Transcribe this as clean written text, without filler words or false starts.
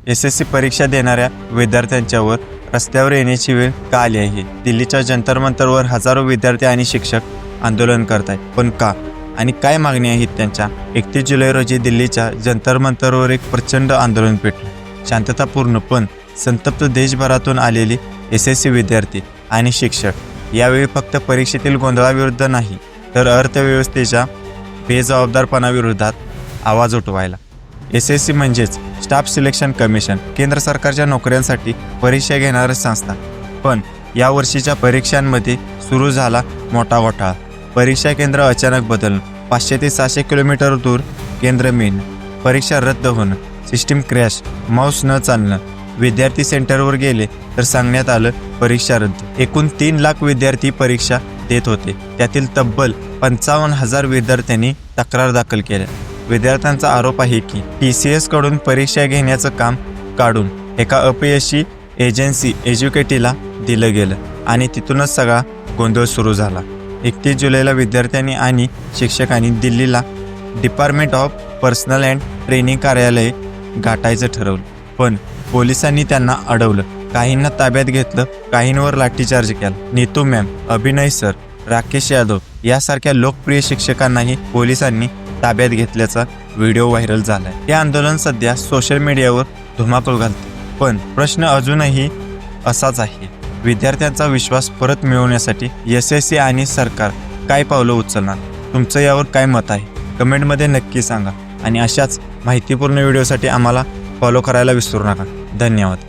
SSC परीक्षा देणाऱ्या विद्यार्थ्यांच्यावर रस्त्यावर येण्याची वेळ का आली आहे? दिल्लीच्या जंतर मंतरवर हजारो विद्यार्थी आणि शिक्षक आंदोलन करत आहेत, पण का आणि काय मागणी आहेत त्यांच्या? 31 जुलै रोजी दिल्लीच्या जंतर मंतरवर एक प्रचंड आंदोलन पेटलं. शांततापूर्ण पण संतप्त देशभरातून आलेली SSC विद्यार्थी आणि शिक्षक यावेळी फक्त परीक्षेतील गोंधळाविरुद्ध नाही, तर अर्थव्यवस्थेच्या बेजबाबदारपणाविरोधात आवाज उठवायला. SSC म्हणजेच स्टाफ सिलेक्शन कमिशन, केंद्र सरकारच्या नोकऱ्यांसाठी परीक्षा घेणारी संस्था. पण या वर्षीच्या परीक्षांमध्ये सुरू झाला मोठा घोटाळा. परीक्षा केंद्र अचानक बदलणं, 500 ते 600 किलोमीटर दूर केंद्र मिळणं, परीक्षा रद्द होणं, सिस्टीम क्रॅश, माऊस न चालणं. विद्यार्थी सेंटरवर गेले तर सांगण्यात आलं परीक्षा रद्द. एकूण 3 लाख विद्यार्थी परीक्षा देत होते. त्यातील तब्बल 55,000 विद्यार्थ्यांनी तक्रार दाखल केल्या. विद्यार्थ्यांचा आरोप आहे की TCS कडून परीक्षा घेण्याचं काम काढून एका अपयशी एजन्सी एज्युकेटीला दिलं गेलं आणि तिथूनच सगळा गोंधळ सुरू झाला. 31 जुलैला विद्यार्थ्यांनी आणि शिक्षकांनी दिल्लीला department of personal and training कार्यालय गाठायचं ठरवलं, पण पोलिसांनी त्यांना अडवलं. काहींना ताब्यात घेतलं, काहींवर लाठीचार्ज केला. नीतू मॅम, अभिनय सर, राकेश यादव यासारख्या लोकप्रिय शिक्षकांनाही पोलिसांनी ताब्यात घेतल्याचा व्हिडिओ व्हायरल झालाय. हे आंदोलन सध्या सोशल मीडियावर धुमाकूळ घालते, पण प्रश्न अजूनही असाच आहे. विद्यार्थ्यांचा विश्वास परत मिळवण्यासाठी SSC आणि सरकार काय पावलं उचलणार? तुमचं यावर काय मत आहे? कमेंटमध्ये नक्की सांगा आणि अशाच माहितीपूर्ण व्हिडिओसाठी आम्हाला फॉलो करायला विसरू नका. धन्यवाद.